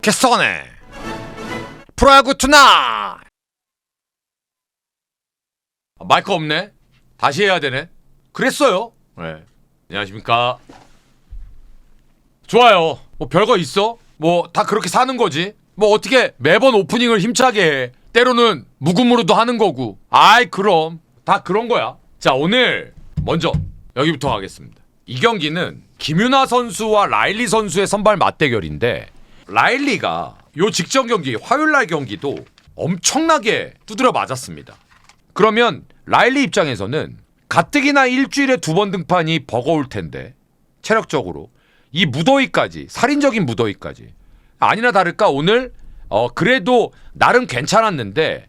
개쏘네 프로야구 투나. 마이크 없네. 다시 해야 되네. 그랬어요. 네. 안녕하십니까. 좋아요. 뭐 별거 있어? 뭐 다 그렇게 사는 거지. 뭐 어떻게 매번 오프닝을 힘차게 해. 때로는 묵음으로도 하는 거고. 아이 그럼 다 그런 거야. 자, 오늘 먼저 여기부터 하겠습니다. 이 경기는 김윤하 선수와 라일리 선수의 선발 맞대결인데, 라일리가 요 직전 경기 화요일날 경기도 엄청나게 두드려 맞았습니다. 그러면 라일리 입장에서는 가뜩이나 일주일에 2번 등판이 버거울 텐데, 체력적으로 이 무더위까지, 살인적인 무더위까지, 아니나 다를까 오늘 그래도 나름 괜찮았는데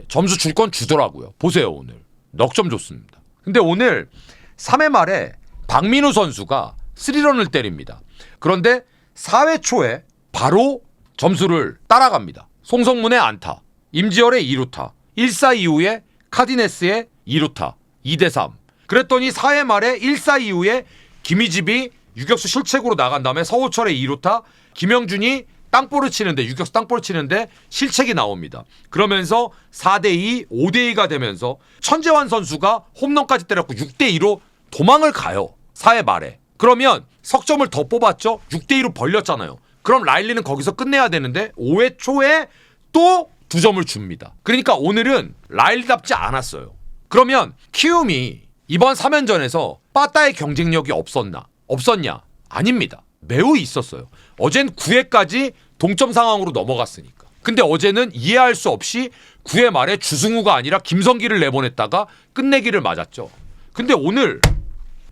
점수 줄 건 주더라고요. 보세요. 오늘 넉 점 줬습니다. 근데 오늘 3회 말에 박민우 선수가 3런을 때립니다. 그런데 4회 초에 바로 점수를 따라갑니다. 송성문의 안타, 임지열의 2루타, 1사 이후에 카디네스의 2루타, 2대3. 그랬더니 4회 말에 1사 이후에 김희집이 유격수 실책으로 나간 다음에 서호철의 2루타, 김영준이 땅볼을 치는데, 유격수 땅볼을 치는데 실책이 나옵니다. 그러면서 4대2, 5대2가 되면서 천재환 선수가 홈런까지 때렸고 6대2로 도망을 가요. 4회 말에. 그러면 석점을 더 뽑았죠. 6대2로 벌렸잖아요. 그럼 라일리는 거기서 끝내야 되는데 5회 초에 또 2점을 줍니다. 그러니까 오늘은 라일리답지 않았어요. 그러면 키움이 이번 3연전에서 빠따의 경쟁력이 없었냐? 아닙니다. 매우 있었어요. 어젠 9회까지 동점 상황으로 넘어갔으니까. 근데 어제는 이해할 수 없이 9회 말에 주승우가 아니라 김성기를 내보냈다가 끝내기를 맞았죠. 근데 오늘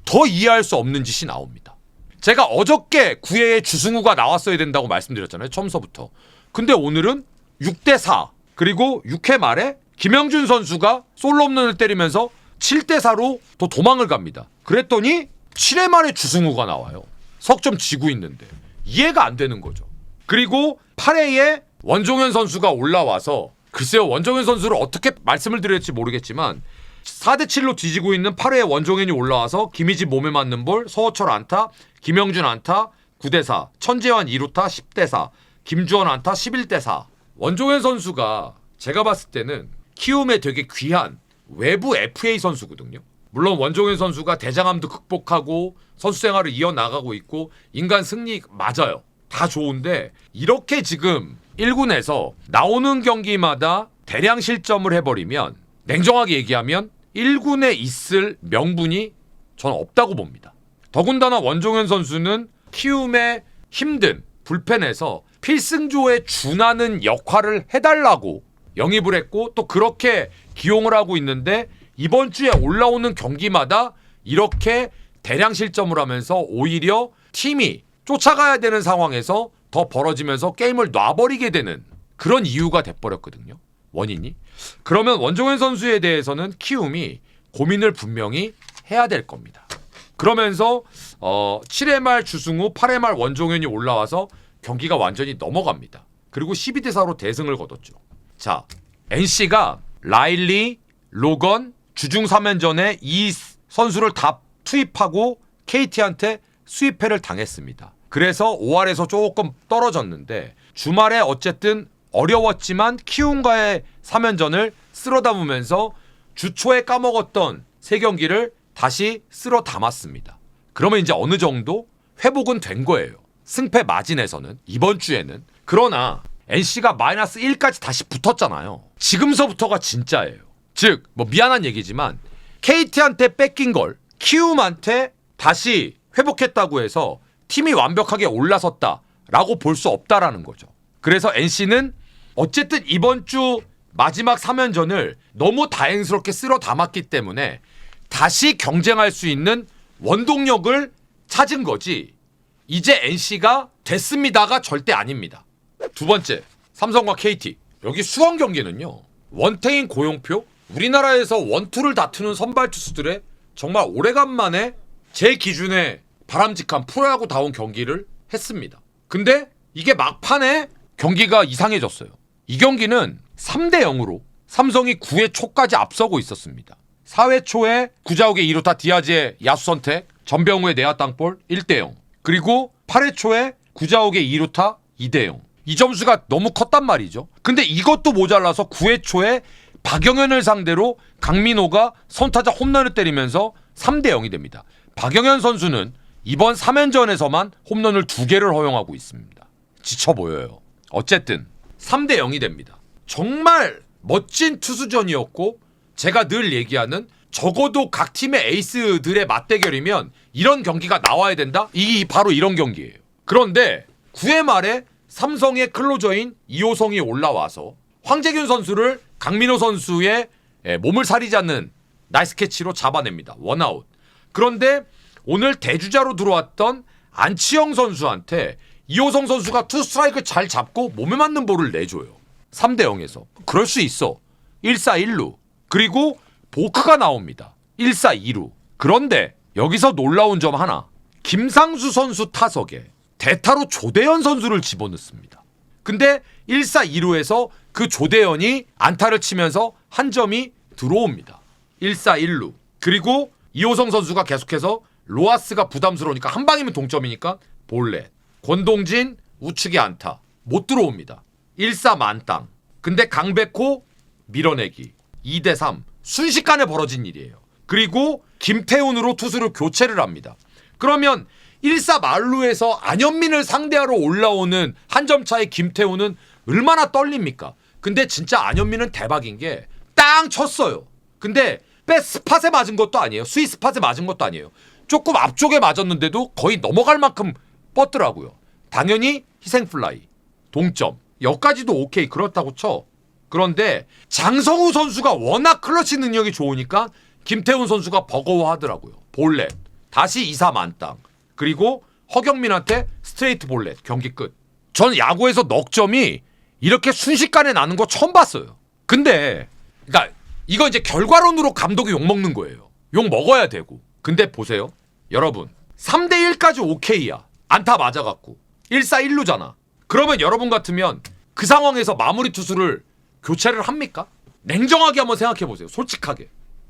더 이해할 수 없는 짓이 나옵니다. 제가 어저께 9회에 주승우가 나왔어야 된다고 말씀드렸잖아요. 처음서부터. 근데 오늘은 6대4, 그리고 6회 말에 김영준 선수가 솔로 홈런을 때리면서 7대4로 더 도망을 갑니다. 그랬더니 7회 말에 주승우가 나와요. 석점 지고 있는데 이해가 안 되는 거죠. 그리고 8회에 원종현 선수가 올라와서, 글쎄요, 원종현 선수를 어떻게 말씀을 드릴지 모르겠지만 4대7로 뒤지고 있는 8회에 원종현이 올라와서 김희집 몸에 맞는 볼, 서호철 안타, 김영준 안타 9대4, 천재환 2루타 10대4, 김주원 안타 11대4. 원종현 선수가 제가 봤을 때는 키움에 되게 귀한 외부 FA 선수거든요. 물론 원종현 선수가 대장암도 극복하고 선수 생활을 이어나가고 있고 인간 승리 맞아요. 다 좋은데 이렇게 지금 1군에서 나오는 경기마다 대량 실점을 해버리면, 냉정하게 얘기하면 1군에 있을 명분이 저는 없다고 봅니다. 더군다나 원종현 선수는 키움의 힘든 불펜에서 필승조에 준하는 역할을 해달라고 영입을 했고 또 그렇게 기용을 하고 있는데, 이번 주에 올라오는 경기마다 이렇게 대량 실점을 하면서 오히려 팀이 쫓아가야 되는 상황에서 더 벌어지면서 게임을 놔버리게 되는 그런 이유가 돼버렸거든요. 원인이. 그러면 원종현 선수에 대해서는 키움이 고민을 분명히 해야 될 겁니다. 그러면서 7회 말 주승우, 8회 말 원종현이 올라와서 경기가 완전히 넘어갑니다. 그리고 12대4로 대승을 거뒀죠. 자, NC가 라일리, 로건, 주중 3연전에 이 선수를 다 투입하고 KT한테 수입회를 당했습니다. 그래서 5할에서 조금 떨어졌는데 주말에 어쨌든 어려웠지만 키움과의 3연전을 쓸어 담으면서 주초에 까먹었던 3경기를 다시 쓸어 담았습니다. 그러면 이제 어느 정도 회복은 된 거예요. 승패 마진에서는 이번 주에는. 그러나 NC가 마이너스 1까지 다시 붙었잖아요. 지금서부터가 진짜예요. 즉 뭐 미안한 얘기지만 KT한테 뺏긴 걸 키움한테 다시 회복했다고 해서 팀이 완벽하게 올라섰다라고 볼 수 없다라는 거죠. 그래서 NC는 어쨌든 이번 주 마지막 3연전을 너무 다행스럽게 쓸어 담았기 때문에 다시 경쟁할 수 있는 원동력을 찾은 거지, 이제 NC가 됐습니다가 절대 아닙니다. 두 번째, 삼성과 KT. 여기 수원 경기는요, 원태인 고용표, 우리나라에서 원투를 다투는 선발 투수들의 정말 오래간만에 제 기준에 바람직한 프로야구다운 경기를 했습니다. 근데 이게 막판에 경기가 이상해졌어요. 이 경기는 3대0으로 삼성이 9회 초까지 앞서고 있었습니다. 4회 초에 구자욱의 2루타 디아즈의 야수 선택, 전병우의 내야 땅볼 1대0. 그리고 8회 초에 구자욱의 2루타 2대0. 이 점수가 너무 컸단 말이죠. 근데 이것도 모자라서 9회 초에 박영현을 상대로 강민호가 선타자 홈런을 때리면서 3대 0이 됩니다. 박영현 선수는 이번 3연전에서만 홈런을 2개를 허용하고 있습니다. 지쳐 보여요. 어쨌든 3대 0이 됩니다. 정말 멋진 투수전이었고 제가 늘 얘기하는 적어도 각 팀의 에이스들의 맞대결이면 이런 경기가 나와야 된다? 이 바로 이런 경기예요. 그런데 9회 말에 삼성의 클로저인 이호성이 올라와서 황재균 선수를 강민호 선수의 몸을 사리지 않는 나이스 캐치로 잡아냅니다. 원아웃. 그런데 오늘 대주자로 들어왔던 안치영 선수한테 이호성 선수가 투 스트라이크 잘 잡고 몸에 맞는 볼을 내줘요. 3대 0에서. 그럴 수 있어. 1사 1루. 그리고 보크가 나옵니다. 1사 2루. 그런데 여기서 놀라운 점 하나. 김상수 선수 타석에 대타로 조대현 선수를 집어넣습니다. 근데 1사 2루에서 그 조대현이 안타를 치면서 한 점이 들어옵니다. 1사 1루. 그리고 이호성 선수가 계속해서 로하스가 부담스러우니까 한 방이면 동점이니까 볼넷. 권동진 우측에 안타. 못 들어옵니다. 1사 만땅. 근데 강백호 밀어내기. 2대 3. 순식간에 벌어진 일이에요. 그리고 김태훈으로 투수를 교체를 합니다. 그러면 1사 만루에서 안현민을 상대하러 올라오는 한 점 차의 김태훈은 얼마나 떨립니까? 근데 진짜 안현민은 대박인 게 땅 쳤어요. 근데 스팟에 맞은 것도 아니에요. 스윗스팟에 맞은 것도 아니에요. 조금 앞쪽에 맞았는데도 거의 넘어갈 만큼 뻗더라고요. 당연히 희생플라이. 동점. 여기까지도 오케이. 그렇다고 쳐. 그런데 장성우 선수가 워낙 클러치 능력이 좋으니까 김태훈 선수가 버거워하더라고요. 볼넷. 다시 2사 만땅. 그리고 허경민한테 스트레이트 볼넷. 경기 끝. 전 야구에서 넉점이 이렇게 순식간에 나는 거 처음 봤어요. 근데 그러니까 이거 이제 결과론으로 감독이 욕먹는 거예요. 욕 먹어야 되고. 근데 보세요. 여러분 3대 1까지 오케이야. 안타 맞아갖고 1사 1루잖아. 그러면 여러분 같으면 그 상황에서 마무리 투수를 교체를 합니까? 냉정하게 한번 생각해보세요. 솔직하게.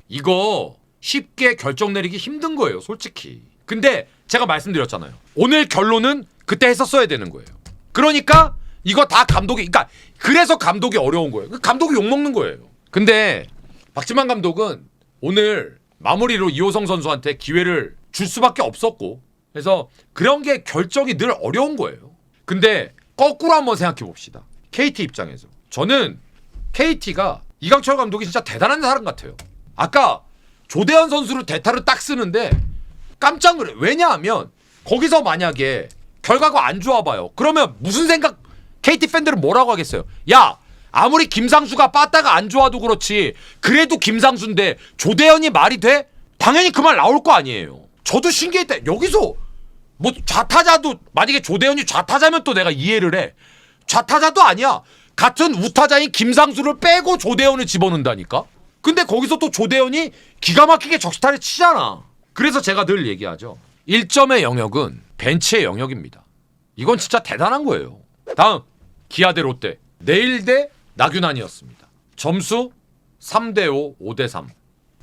이거 쉽게 결정 내리기 힘든 거예요. 솔직히. 근데 제가 말씀드렸잖아요. 오늘 결론은 그때 했었어야 되는 거예요. 그러니까 이거 다 감독이 그러니까 그래서 감독이 어려운 거예요. 감독이 욕먹는 거예요. 근데 박지만 감독은 오늘 마무리로 이호성 선수한테 기회를 줄 수밖에 없었고 그래서 그런 게 결정이 늘 어려운 거예요. 근데 거꾸로 한번 생각해 봅시다. KT 입장에서. 저는 KT가 이강철 감독이 진짜 대단한 사람 같아요. 아까 조대현 선수를 대타를 딱 쓰는데 깜짝 놀래. 왜냐하면 거기서 만약에 결과가 안 좋아 봐요. 그러면 무슨 생각 KT 팬들은 뭐라고 하겠어요? 야 아무리 김상수가 빠따가 안 좋아도 그렇지 그래도 김상수인데 조대현이 말이 돼? 당연히 그 말 나올 거 아니에요. 저도 신기했다. 여기서 뭐 좌타자도 만약에 조대현이 좌타자면 또 내가 이해를 해. 좌타자도 아니야. 같은 우타자인 김상수를 빼고 조대현을 집어넣는다니까. 근데 거기서 또 조대현이 기가 막히게 적시타를 치잖아. 그래서 제가 늘 얘기하죠. 1점의 영역은 벤치의 영역입니다. 이건 진짜 대단한 거예요. 다음 기아 대 롯데. 내일 대 나균환이었습니다. 점수 3대5, 5대3.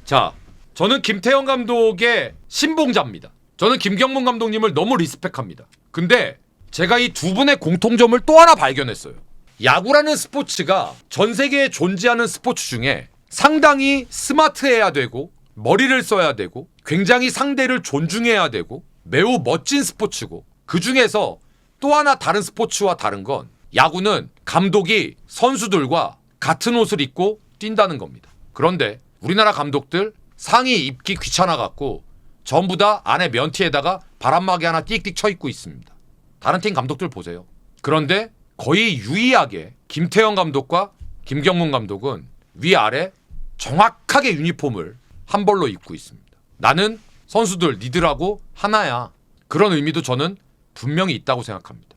자, 저는 김태형 감독의 신봉자입니다. 저는 김경문 감독님을 너무 리스펙합니다. 근데 제가 이 두 분의 공통점을 또 하나 발견했어요. 야구라는 스포츠가 전 세계에 존재하는 스포츠 중에 상당히 스마트해야 되고 머리를 써야 되고 굉장히 상대를 존중해야 되고 매우 멋진 스포츠고 그 중에서 또 하나 다른 스포츠와 다른 건 야구는 감독이 선수들과 같은 옷을 입고 뛴다는 겁니다. 그런데 우리나라 감독들 상의 입기 귀찮아 갖고 전부 다 안에 면티에다가 바람막이 하나 띡띡 쳐 입고 있습니다. 다른 팀 감독들 보세요. 그런데 거의 유의하게 김태형 감독과 김경문 감독은 위아래 정확하게 유니폼을 한 벌로 입고 있습니다. 나는 선수들 니들하고 하나야. 그런 의미도 저는 분명히 있다고 생각합니다.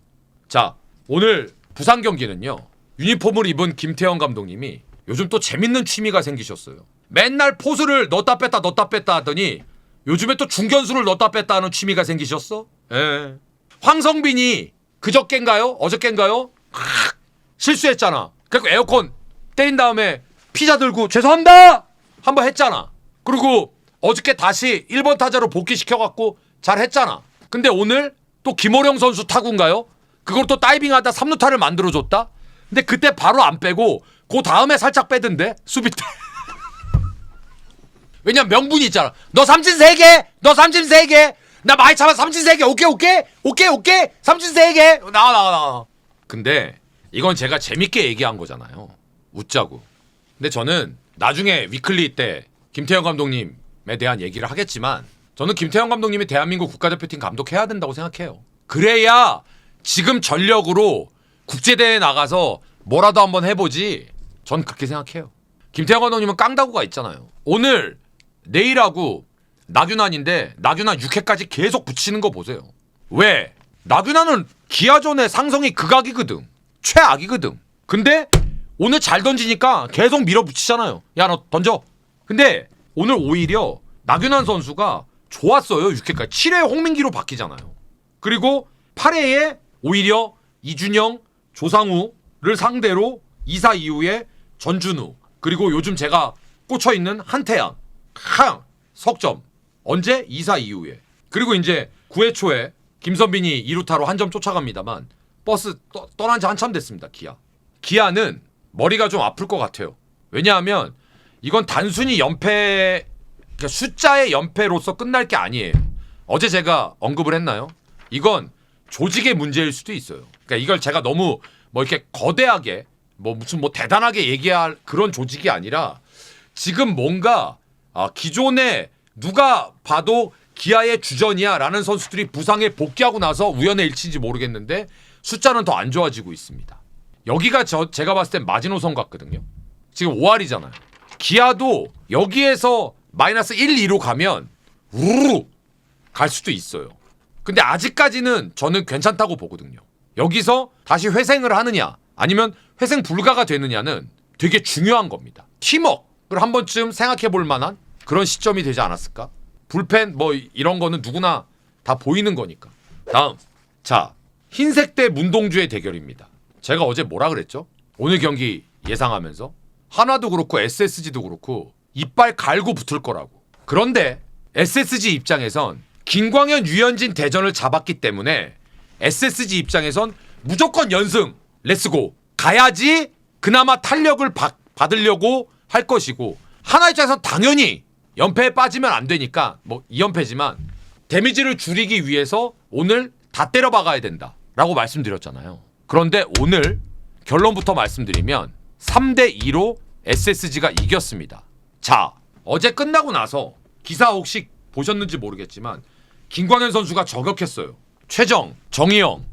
자, 오늘 부산 경기는요. 유니폼을 입은 김태형 감독님이 요즘 또 재밌는 취미가 생기셨어요. 맨날 포수를 넣었다 뺐다 하더니 요즘에 또 중견수를 넣었다 뺐다 하는 취미가 생기셨어? 예. 황성빈이 그저껜가요? 어저껜가요? 실수했잖아. 그리고 에어컨 때린 다음에 피자 들고 죄송합니다! 한번 했잖아. 그리고 어저께 다시 1번 타자로 복귀시켜갖고 잘 했잖아. 근데 오늘 또 김호령 선수 타구인가요? 그걸 또 다이빙하다 3루타를 만들어줬다? 근데 그때 바로 안 빼고 그 다음에 살짝 빼던데 수비 때. 왜냐면 명분이 있잖아. 너 삼진 3개, 너 삼진 3개, 나 많이 잡아 삼진 3개, 오케이, 삼진 3개, 나와. 근데 이건 제가 재밌게 얘기한 거잖아요. 웃자고. 근데 저는 나중에 위클리 때 김태형 감독님에 대한 얘기를 하겠지만 저는 김태형 감독님이 대한민국 국가대표팀 감독해야 된다고 생각해요. 그래야 지금 전력으로 국제대회에 나가서 뭐라도 한번 해보지. 전 그렇게 생각해요. 김태형 감독님은 깡다구가 있잖아요. 오늘 내일하고 나균환인데 나균환 6회까지 계속 붙이는 거 보세요. 왜? 나균환은 기아전의 상성이 극악이거든. 최악이거든. 근데 오늘 잘 던지니까 계속 밀어붙이잖아요. 야, 너 던져. 근데 오늘 오히려 나균환 선수가 좋았어요. 6회까지 7회 홍민기로 바뀌잖아요. 그리고 8회에 오히려 이준영, 조상우를 상대로 2사 이후에 전준우, 그리고 요즘 제가 꽂혀있는 한태양, 석점. 언제? 2사 이후에. 그리고 이제 9회 초에 김선빈이 2루타로 한 점 쫓아갑니다만 버스 떠난 지 한참 됐습니다. 기아는 머리가 좀 아플 것 같아요. 왜냐하면 이건 단순히 연패, 그러니까 숫자의 연패로서 끝날 게 아니에요. 어제 제가 언급을 했나요? 이건 조직의 문제일 수도 있어요. 그러니까 이걸 제가 너무 뭐 이렇게 거대하게 무슨 대단하게 얘기할 그런 조직이 아니라 지금 뭔가 기존에 누가 봐도 기아의 주전이야 라는 선수들이 부상에 복귀하고 나서 우연의 일치인지 모르겠는데 숫자는 더 안 좋아지고 있습니다. 여기가 제가 봤을 땐 마지노선 같거든요. 지금 5할이잖아요. 기아도 여기에서 마이너스 1, 2로 가면 우르르 갈 수도 있어요. 근데 아직까지는 저는 괜찮다고 보거든요. 여기서 다시 회생을 하느냐 아니면 회생 불가가 되느냐는 되게 중요한 겁니다. 팀워크를 한 번쯤 생각해 볼 만한 그런 시점이 되지 않았을까? 불펜 이런 거는 누구나 다 보이는 거니까. 다음. 자, 흰색 대 문동주의 대결입니다. 제가 어제 뭐라 그랬죠? 오늘 경기 예상하면서 하나도 그렇고 SSG도 그렇고 이빨 갈고 붙을 거라고. 그런데 SSG 입장에선 김광현, 유현진 대전을 잡았기 때문에 SSG 입장에선 무조건 연승, 렛츠고 가야지 그나마 탄력을 받으려고 할 것이고, 하나 입장에선 당연히 연패에 빠지면 안 되니까 2연패지만 데미지를 줄이기 위해서 오늘 다 때려 박아야 된다라고 말씀드렸잖아요. 그런데 오늘 결론부터 말씀드리면 3대2로 SSG가 이겼습니다. 자, 어제 끝나고 나서 기사 혹시 보셨는지 모르겠지만 김광현 선수가 저격했어요. 최정, 정희영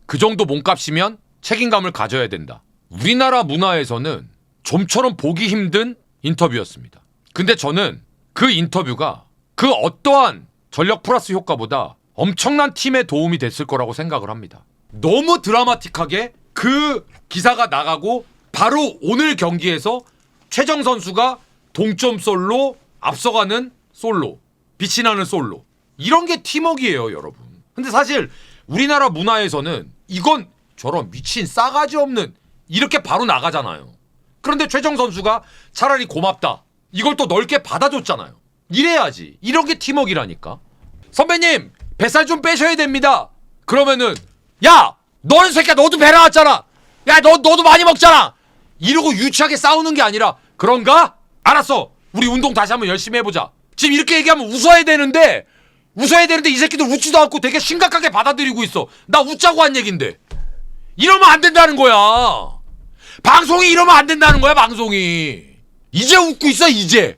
그 정도 몸값이면 책임감을 가져야 된다. 우리나라 문화에서는 좀처럼 보기 힘든 인터뷰였습니다. 근데 저는 그 인터뷰가 그 어떠한 전력 플러스 효과보다 엄청난 팀에 도움이 됐을 거라고 생각을 합니다. 너무 드라마틱하게 그 기사가 나가고 바로 오늘 경기에서 최정 선수가 동점 솔로, 앞서가는 솔로, 빛이 나는 솔로, 이런 게 팀워크예요, 여러분. 근데 사실 우리나라 문화에서는 이건 저런 미친 싸가지 없는 이렇게 바로 나가잖아요. 그런데 최정 선수가 차라리 고맙다, 이걸 또 넓게 받아줬잖아요. 이래야지. 이런 게 팀워크라니까. 선배님 뱃살 좀 빼셔야 됩니다. 그러면은 야 너는 새끼야 너도 배 나왔잖아, 야 너도 많이 먹잖아, 이러고 유치하게 싸우는 게 아니라 그런가? 알았어, 우리 운동 다시 한번 열심히 해보자. 지금 이렇게 얘기하면 웃어야 되는데 이 새끼들 웃지도 않고 되게 심각하게 받아들이고 있어. 나 웃자고 한 얘긴데 이러면 안 된다는 거야. 방송이 이러면 안 된다는 거야. 방송이 이제 웃고 있어 이제.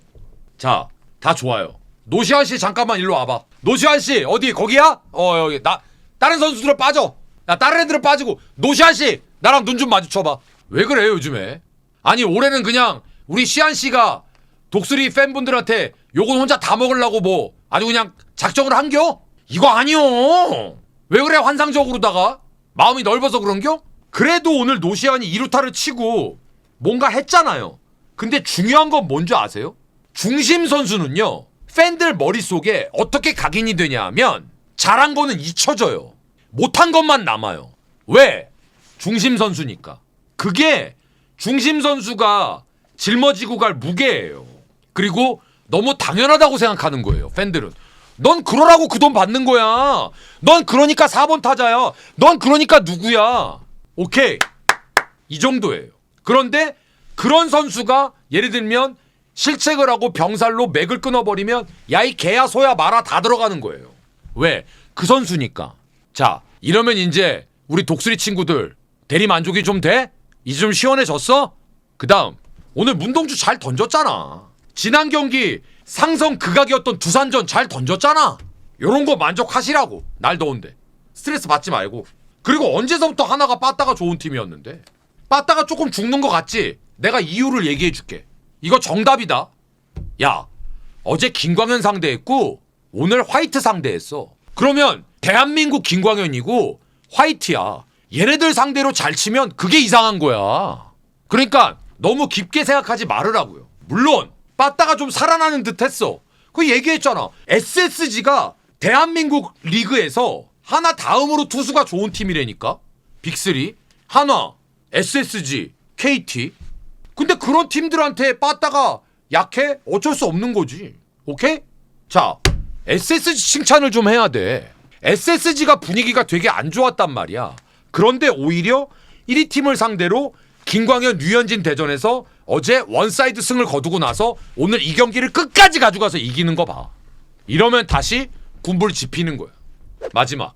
자, 다 좋아요. 노시환 씨 잠깐만 일로 와봐. 노시환 씨 어디 거기야? 여기. 나 다른 선수들은 빠져. 야 다른 애들은 빠지고 노시환 씨 나랑 눈 좀 마주쳐봐. 왜 그래요 요즘에? 아니 올해는 그냥 우리 시안 씨가 독수리 팬분들한테 요건 혼자 다 먹으려고 아주 그냥 작정을 한겨? 이거 아니요. 왜 그래 환상적으로다가 마음이 넓어서 그런겨? 그래도 오늘 노시안이 2루타를 치고 뭔가 했잖아요. 근데 중요한 건 뭔지 아세요? 중심 선수는요 팬들 머릿속에 어떻게 각인이 되냐 하면 잘한 거는 잊혀져요. 못한 것만 남아요. 왜? 중심 선수니까. 그게 중심 선수가 짊어지고 갈 무게예요. 그리고 너무 당연하다고 생각하는 거예요. 팬들은 넌 그러라고 그 돈 받는 거야. 넌 그러니까 4번 타자야. 넌 그러니까 누구야. 오케이. 이 정도예요. 그런데 그런 선수가 예를 들면 실책을 하고 병살로 맥을 끊어버리면 야 이 개야 소야 마라 다 들어가는 거예요. 왜? 그 선수니까. 자, 이러면 이제 우리 독수리 친구들 대리 만족이 좀 돼? 이제 좀 시원해졌어? 그 다음 오늘 문동주 잘 던졌잖아. 지난 경기 상성 극악이었던 두산전 잘 던졌잖아. 요런 거 만족하시라고. 날 더운데 스트레스 받지 말고. 그리고 언제서부터 하나가 빠따가 좋은 팀이었는데 빠따가 조금 죽는 거 같지? 내가 이유를 얘기해 줄게. 이거 정답이다. 야, 어제 김광현 상대했고 오늘 화이트 상대했어. 그러면 대한민국 김광현이고 화이트야. 얘네들 상대로 잘 치면 그게 이상한 거야. 그러니까 너무 깊게 생각하지 말으라고요. 물론 빠따가 좀 살아나는 듯 했어. 그 얘기했잖아. SSG가 대한민국 리그에서 하나 다음으로 투수가 좋은 팀이라니까. 빅3 한화, SSG, KT. 근데 그런 팀들한테 빠따가 약해? 어쩔 수 없는 거지. 오케이? 자, SSG 칭찬을 좀 해야 돼. SSG가 분위기가 되게 안 좋았단 말이야. 그런데 오히려 1위 팀을 상대로 김광현, 류현진 대전에서 어제 원사이드 승을 거두고 나서 오늘 이 경기를 끝까지 가져가서 이기는 거 봐. 이러면 다시 군불 지피는 거야. 마지막.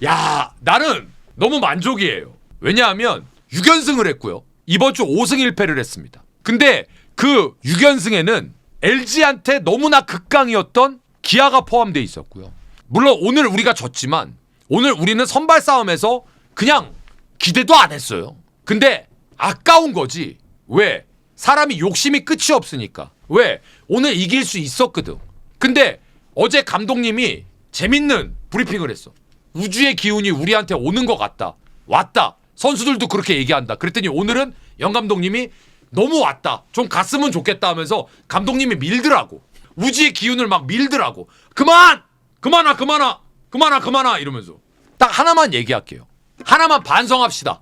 야, 나는 너무 만족이에요. 왜냐하면 6연승을 했고요. 이번 주 5승 1패를 했습니다. 근데 그 6연승에는 LG한테 너무나 극강이었던 기아가 포함되어 있었고요. 물론 오늘 우리가 졌지만 오늘 우리는 선발 싸움에서 그냥 기대도 안 했어요. 근데 아까운 거지. 왜? 사람이 욕심이 끝이 없으니까. 왜? 오늘 이길 수 있었거든. 근데 어제 감독님이 재밌는 브리핑을 했어. 우주의 기운이 우리한테 오는 것 같다. 왔다. 선수들도 그렇게 얘기한다. 그랬더니 오늘은 영 감독님이 너무 왔다. 좀 갔으면 좋겠다 하면서 감독님이 밀더라고. 우주의 기운을 막 밀더라고. 그만! 그만아 그만아! 그만아 그만아! 이러면서. 딱 하나만 얘기할게요. 하나만 반성합시다.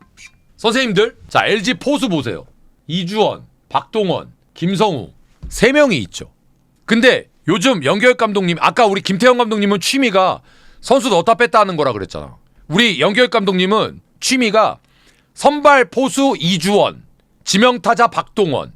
선생님들, 자 LG 포수 보세요. 이주원, 박동원, 김성우 3명이 있죠. 근데 요즘 연결 감독님, 아까 우리 김태형 감독님은 취미가 선수 넣었다 뺐다 하는 거라 그랬잖아. 우리 연결 감독님은 취미가 선발 포수 이주원, 지명타자 박동원,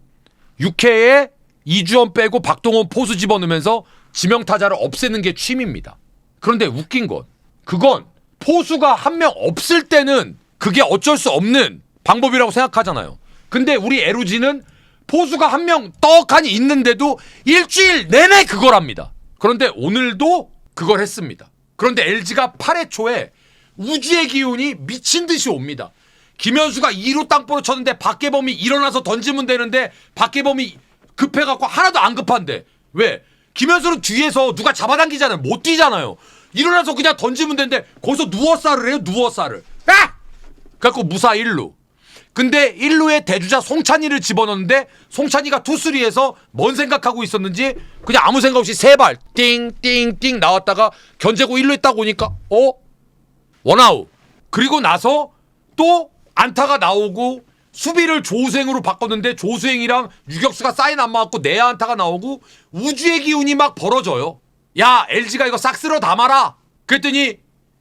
6회에 이주원 빼고 박동원 포수 집어넣으면서 지명타자를 없애는 게 취미입니다. 그런데 웃긴 건 그건 포수가 한 명 없을 때는 그게 어쩔 수 없는 방법이라고 생각하잖아요. 근데 우리 LG는 포수가 한 명 떡하니 있는데도 일주일 내내 그걸 합니다. 그런데 오늘도 그걸 했습니다. 그런데 LG가 8회 초에 우주의 기운이 미친 듯이 옵니다. 김현수가 2루 땅볼을 쳤는데 박계범이 일어나서 던지면 되는데 박계범이 급해갖고 하나도 안 급한데 왜? 김현수는 뒤에서 누가 잡아당기잖아요. 못 뛰잖아요. 일어나서 그냥 던지면 되는데 거기서 누워싸를 해요. 누워싸를. 아! 그래갖고 무사 1루. 근데 1루에 대주자 송찬이를 집어넣는데 송찬이가 투수리에서 뭔 생각하고 있었는지 그냥 아무 생각 없이 3발 띵띵띵 나왔다가 견제고 1루에 딱 오니까 원아웃. 그리고 나서 또 안타가 나오고 수비를 조수행으로 바꿨는데 조수행이랑 유격수가 사인 안 맞고 내야 안타가 나오고 우주의 기운이 막 벌어져요. 야 LG가 이거 싹 쓸어 담아라. 그랬더니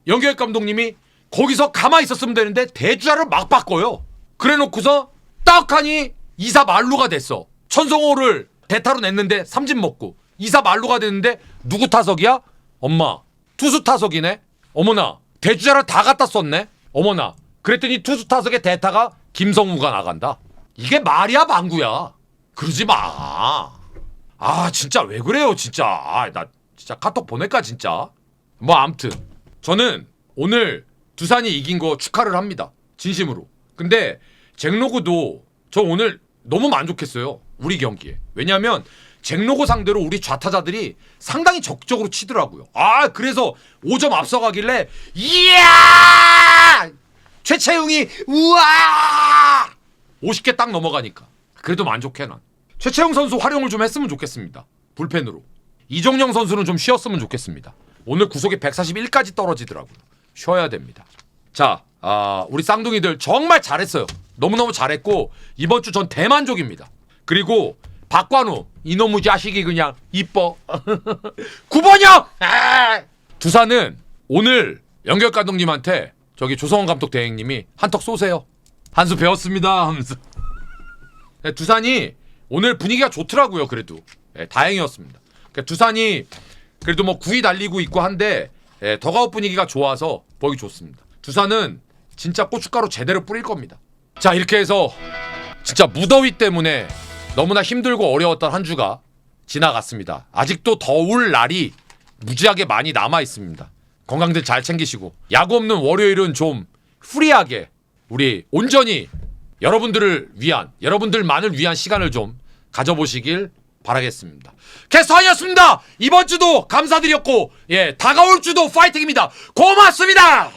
연결 감독님이 거기서 가만히 있었으면 되는데 대주자를 막 바꿔요. 그래놓고서 딱하니 2사 만루가 됐어. 천성호를 대타로 냈는데 삼진 먹고 2사 만루가 됐는데 누구 타석이야? 엄마 투수 타석이네. 어머나 대주자를 다 갖다 썼네. 어머나 그랬더니 투수 타석에 대타가 김성우가 나간다. 이게 말이야 방구야. 그러지 마. 아 진짜 왜 그래요 진짜. 나 진짜 카톡 보낼까 진짜. 뭐 암튼 저는 오늘 두산이 이긴 거 축하를 합니다. 진심으로. 근데 잭로그도 저 오늘 너무 만족했어요. 우리 경기에. 왜냐면 잭로그 상대로 우리 좌타자들이 상당히 적극적으로 치더라고요. 그래서 5점 앞서가길래 이야! 최채웅이 우와! 50개 딱 넘어가니까. 그래도 만족해 난. 최채웅 선수 활용을 좀 했으면 좋겠습니다. 불펜으로. 이정영 선수는 좀 쉬었으면 좋겠습니다. 오늘 구속이 141까지 떨어지더라고요. 쉬어야 됩니다. 자, 우리 쌍둥이들 정말 잘했어요. 너무너무 잘했고 이번 주 전 대만족입니다. 그리고 박관우 이놈의 자식이 그냥 이뻐. 9번형! 두산은 오늘 연결 감독님한테 저기 조성원 감독 대행님이 한턱 쏘세요. 한 수 배웠습니다 하면서. 네, 두산이 오늘 분위기가 좋더라고요. 그래도 다행이었습니다. 그러니까 두산이 그래도 뭐 9위 달리고 있고 한데 더가웃 분위기가 좋아서 보기 좋습니다. 두산은 진짜 고춧가루 제대로 뿌릴 겁니다. 자, 이렇게 해서 진짜 무더위 때문에 너무나 힘들고 어려웠던 한 주가 지나갔습니다. 아직도 더울 날이 무지하게 많이 남아 있습니다. 건강들 잘 챙기시고 야구 없는 월요일은 좀 프리하게 우리 온전히 여러분들만을 위한 시간을 좀 가져보시길 바라겠습니다. 캐스터였습니다. 이번 주도 감사드렸고 다가올 주도 파이팅입니다. 고맙습니다.